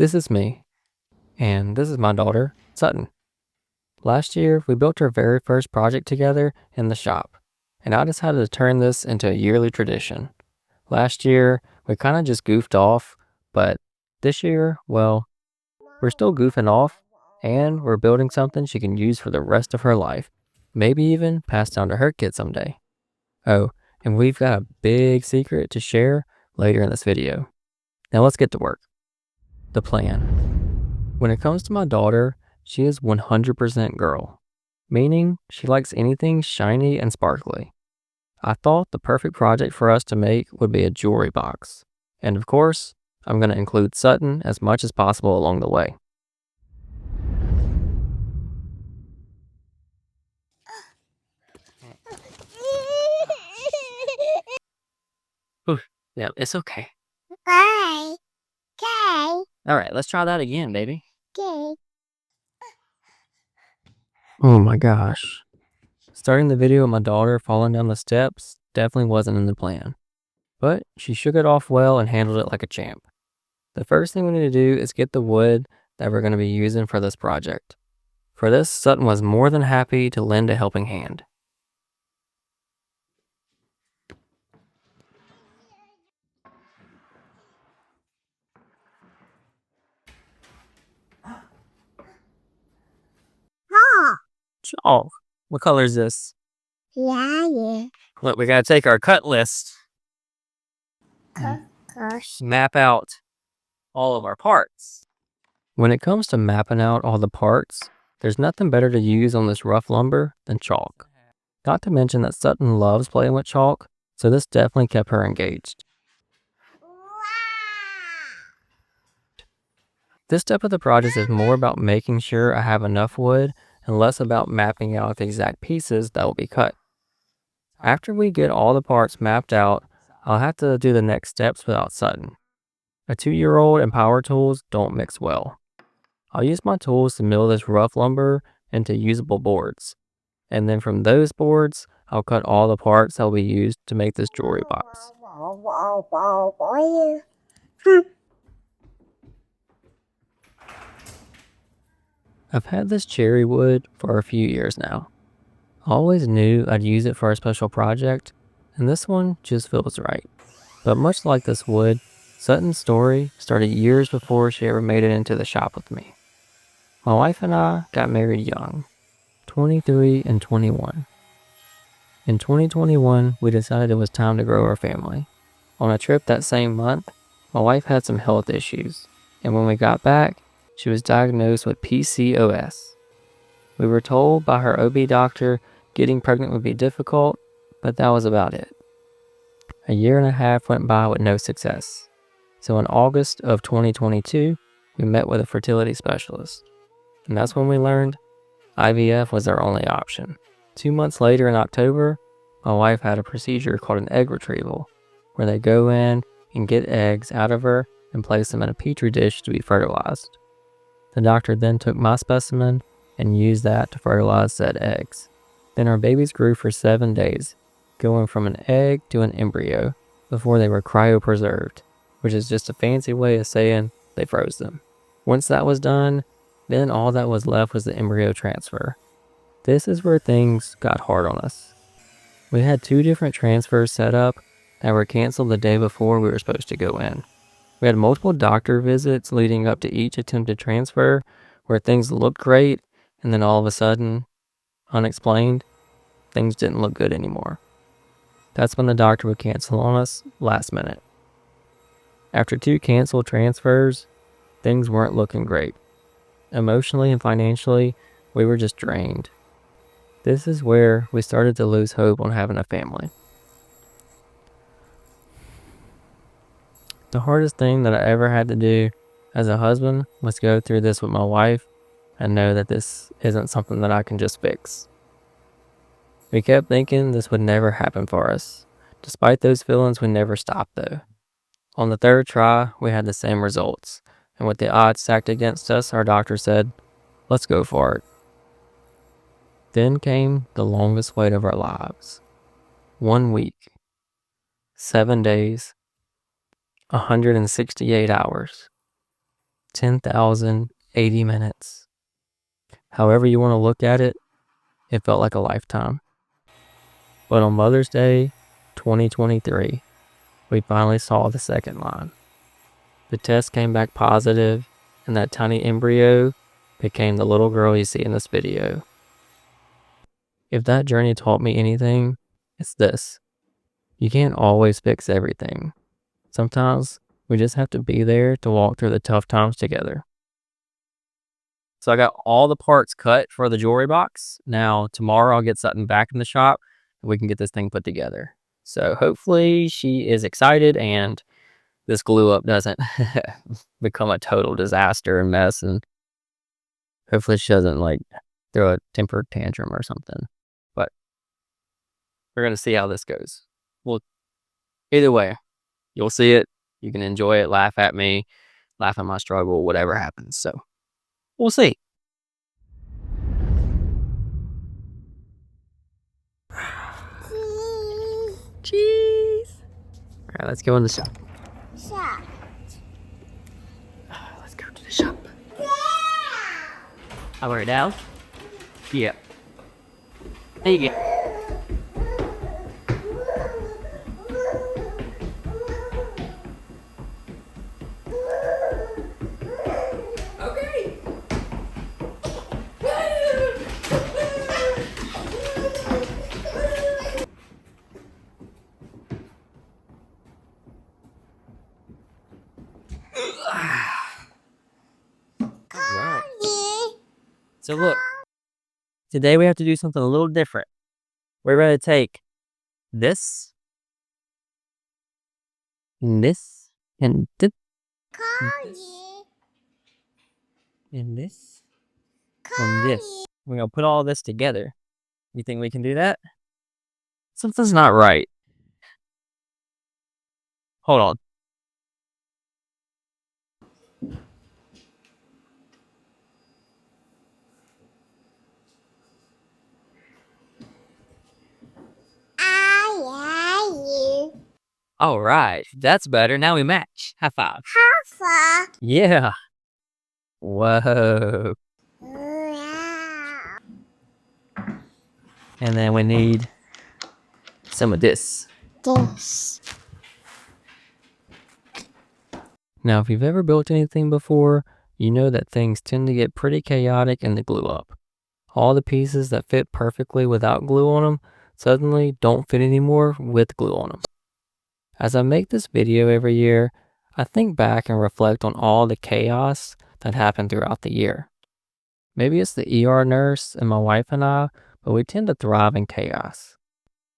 This is me, and this is my daughter, Sutton. Last year, we built our very first project together in the shop, and I decided to turn this into a yearly tradition. Last year, we kind of just goofed off, but this year, well, we're still goofing off, and we're building something she can use for the rest of her life, maybe even pass down to her kids someday. Oh, and we've got a big secret to share later in this video. Now let's get to work. The plan. When it comes to my daughter, she is 100% girl, meaning she likes anything shiny and sparkly. I thought the perfect project for us to make would be a jewelry box. And of course, I'm going to include Sutton as much as possible along the way. Oof, yeah, it's okay. Okay. Okay. All right, let's try that again, baby. Okay. Oh my gosh. Starting the video with my daughter falling down the steps definitely wasn't in the plan. But she shook it off well and handled it like a champ. The first thing we need to do is get the wood that we're going to be using for this project. For this, Sutton was more than happy to lend a helping hand. Oh. Oh, what color is this? Yeah. Look, we got to take our cut list, Gosh. map out all of our parts. When it comes to mapping out all the parts, there's nothing better to use on this rough lumber than chalk. Not to mention that Sutton loves playing with chalk, so this definitely kept her engaged. This step of the project is more about making sure I have enough wood and less about mapping out the exact pieces that will be cut. After we get all the parts mapped out, I'll have to do the next steps without Sutton. A 2-year-old and power tools don't mix well. I'll use my tools to mill this rough lumber into usable boards. And then from those boards, I'll cut all the parts that will be used to make this jewelry box. I've had this cherry wood for a few years now. I always knew I'd use it for a special project, and this one just feels right. But much like this wood, Sutton's story started years before she ever made it into the shop with me. My wife and I got married young, 23 and 21. In 2021, we decided it was time to grow our family. On a trip that same month, my wife had some health issues, and when we got back, she was diagnosed with PCOS. We were told by her OB doctor getting pregnant would be difficult, but that was about it. A year and a half went by with no success. So in August of 2022, we met with a fertility specialist. And that's when we learned IVF was our only option. 2 months later in October, my wife had a procedure called an egg retrieval, where they go in and get eggs out of her and place them in a petri dish to be fertilized. The doctor then took my specimen and used that to fertilize said eggs. Then our babies grew for 7 days, going from an egg to an embryo before they were cryopreserved, which is just a fancy way of saying they froze them. Once that was done, then all that was left was the embryo transfer. This is where things got hard on us. We had 2 different transfers set up that were canceled the day before we were supposed to go in. We had multiple doctor visits leading up to each attempted transfer where things looked great, and then all of a sudden, unexplained, things didn't look good anymore. That's when the doctor would cancel on us last minute. After 2 canceled transfers, things weren't looking great. Emotionally and financially, we were just drained. This is where we started to lose hope on having a family. The hardest thing that I ever had to do as a husband was go through this with my wife and know that this isn't something that I can just fix. We kept thinking this would never happen for us. Despite those feelings, we never stopped though. On the 3rd try, we had the same results, and with the odds stacked against us, our doctor said, "Let's go for it." Then came the longest wait of our lives. 1 week, 7 days, 168 hours. 10,080 minutes. However you want to look at it, it felt like a lifetime. But on Mother's Day, 2023, we finally saw the second line. The test came back positive, and that tiny embryo became the little girl you see in this video. If that journey taught me anything, it's this. You can't always fix everything. Sometimes we just have to be there to walk through the tough times together. So I got all the parts cut for the jewelry box. Now tomorrow I'll get Sutton back in the shop and we can get this thing put together. So hopefully she is excited and this glue up doesn't become a total disaster and mess, and hopefully she doesn't like throw a temper tantrum or something. But we're going to see how this goes. Well, either way, you'll see it. You can enjoy it, laugh at me, laugh at my struggle, whatever happens. So we'll see. Cheese. All right, let's go in the shop. Shop. Let's go to the shop. I wear it down? Yeah. There you go. So look, today we have to do something a little different. We're going to take this, and this, and this, and this, and this. We're going to put all this together. You think we can do that? Something's not right. Hold on. All right, that's better. Now we match. High five. Yeah. Whoa. And then we need some of this. Now, if you've ever built anything before, you know that things tend to get pretty chaotic in the glue up. All the pieces that fit perfectly without glue on them suddenly don't fit anymore with glue on them. As I make this video every year, I think back and reflect on all the chaos that happened throughout the year. Maybe it's the ER nurse and my wife and I, but we tend to thrive in chaos.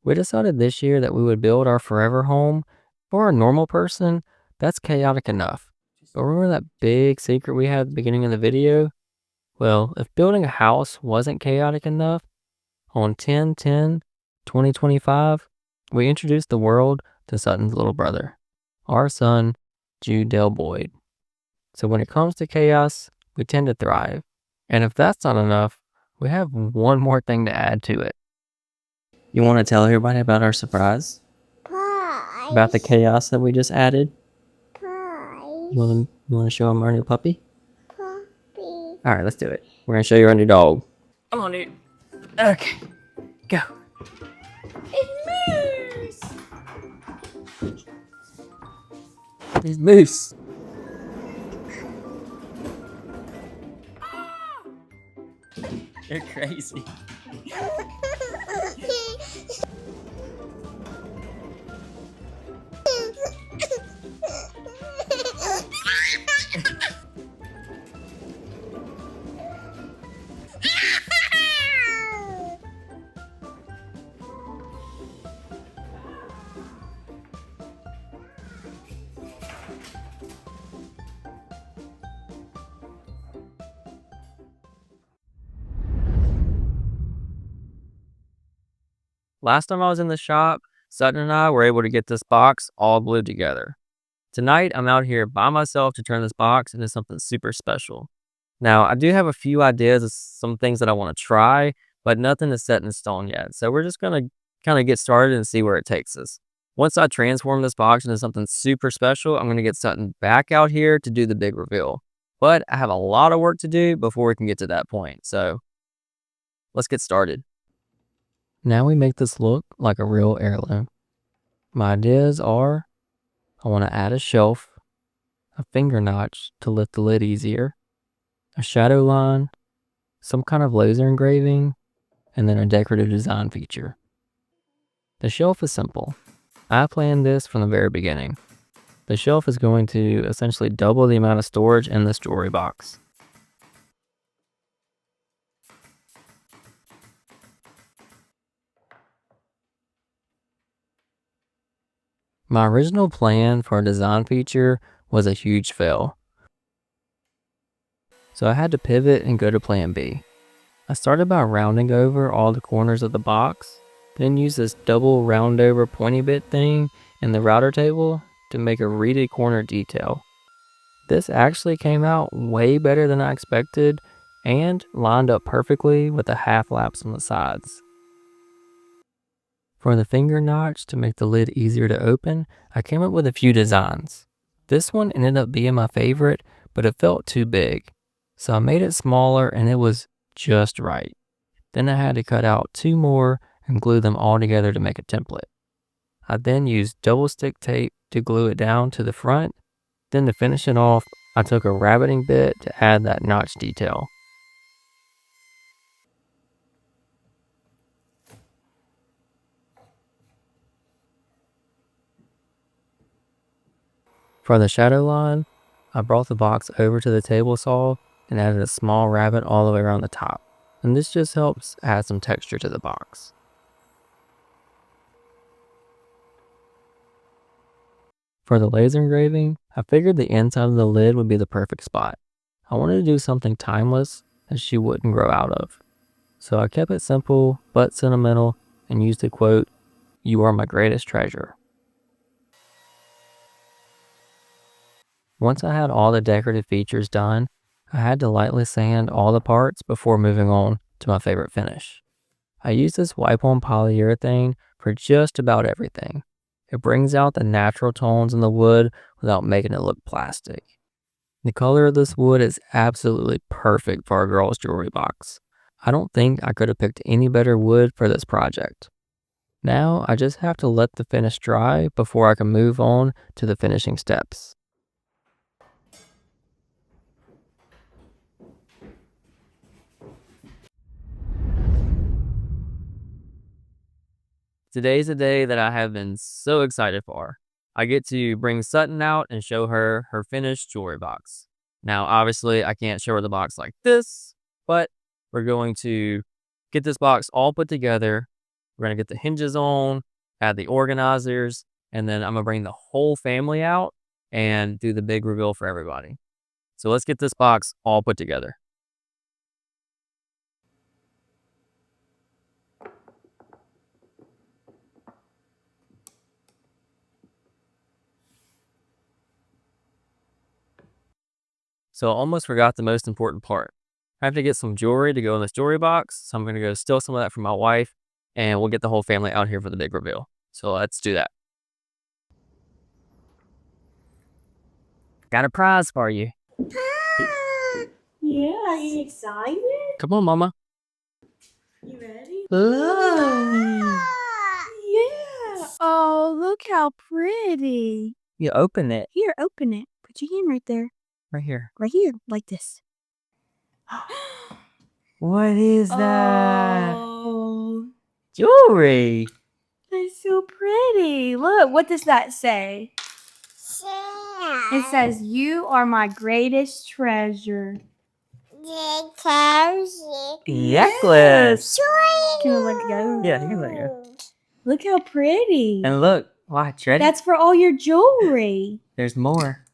We decided this year that we would build our forever home. For a normal person, that's chaotic enough. But remember that big secret we had at the beginning of the video? Well, if building a house wasn't chaotic enough, on 10/10/2025, we introduced the world to Sutton's little brother, our son, Jude Dale Boyd. So when it comes to chaos, we tend to thrive. And if that's not enough, we have one more thing to add to it. You want to tell everybody about our surprise? About the chaos that we just added? You want to show them our new puppy? All right, let's do it. We're going to show you our new dog. Come on, dude. Okay, go. It's Moose. It's Moose. You're crazy. Last time I was in the shop, Sutton and I were able to get this box all glued together. Tonight, I'm out here by myself to turn this box into something super special. Now, I do have a few ideas of some things that I want to try, but nothing is set in stone yet. So we're just going to kind of get started and see where it takes us. Once I transform this box into something super special, I'm going to get Sutton back out here to do the big reveal. But I have a lot of work to do before we can get to that point, so let's get started. Now we make this look like a real heirloom. My ideas are, I want to add a shelf, a finger notch to lift the lid easier, a shadow line, some kind of laser engraving, and then a decorative design feature. The shelf is simple. I planned this from the very beginning. The shelf is going to essentially double the amount of storage in this jewelry box. My original plan for a design feature was a huge fail, so I had to pivot and go to plan B. I started by rounding over all the corners of the box, then used this double round over pointy bit thing in the router table to make a reeded corner detail. This actually came out way better than I expected and lined up perfectly with the half laps on the sides. For the finger notch to make the lid easier to open, I came up with a few designs. This one ended up being my favorite, but it felt too big. So I made it smaller and it was just right. Then I had to cut out 2 more and glue them all together to make a template. I then used double stick tape to glue it down to the front. Then to finish it off, I took a rabbiting bit to add that notch detail. For the shadow line, I brought the box over to the table saw and added a small rabbit all the way around the top. And this just helps add some texture to the box. For the laser engraving, I figured the inside of the lid would be the perfect spot. I wanted to do something timeless that she wouldn't grow out of. So I kept it simple but sentimental and used the quote, "You are my greatest treasure." Once I had all the decorative features done, I had to lightly sand all the parts before moving on to my favorite finish. I use this wipe-on polyurethane for just about everything. It brings out the natural tones in the wood without making it look plastic. The color of this wood is absolutely perfect for a girl's jewelry box. I don't think I could have picked any better wood for this project. Now I just have to let the finish dry before I can move on to the finishing steps. Today's a day that I have been so excited for. I get to bring Sutton out and show her her finished jewelry box. Now, obviously, I can't show her the box like this, but we're going to get this box all put together. We're going to get the hinges on, add the organizers, and then I'm going to bring the whole family out and do the big reveal for everybody. So let's get this box all put together. So I almost forgot the most important part. I have to get some jewelry to go in this jewelry box. So I'm going to go steal some of that from my wife and we'll get the whole family out here for the big reveal. So let's do that. Got a prize for you. Yeah, are you excited? Come on, Mama. You ready? Ah. Yeah. Oh, look how pretty. You open it. Here, open it. Put your hand right there. Right here. Right here, like this. What is that? Oh, Jewelry. that's so pretty. Look, what does that say? It says, "You are my greatest treasure." Necklace. Can we let it go? Yeah, you can let it go. Look how pretty. And look, watch, ready? That's for all your jewelry. There's more.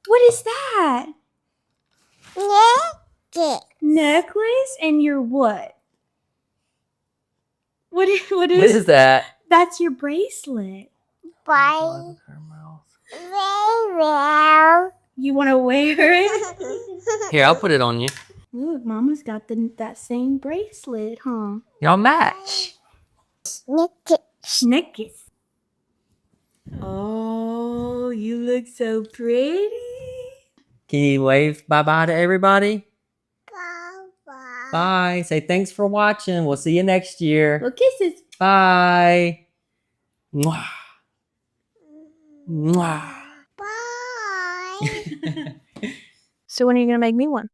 What is that? Necklace and your what? What What is that? That's your bracelet. Bye. You want to wear it? Here, I'll put it on you. Look, Mama's got that same bracelet, huh? Y'all match. Necklace. Oh, you look so pretty. Can you wave bye-bye to everybody? Bye-bye. Bye. Say thanks for watching. We'll see you next year. Well, kisses. Bye. Mwah. Mwah. Bye. So when are you gonna make me one?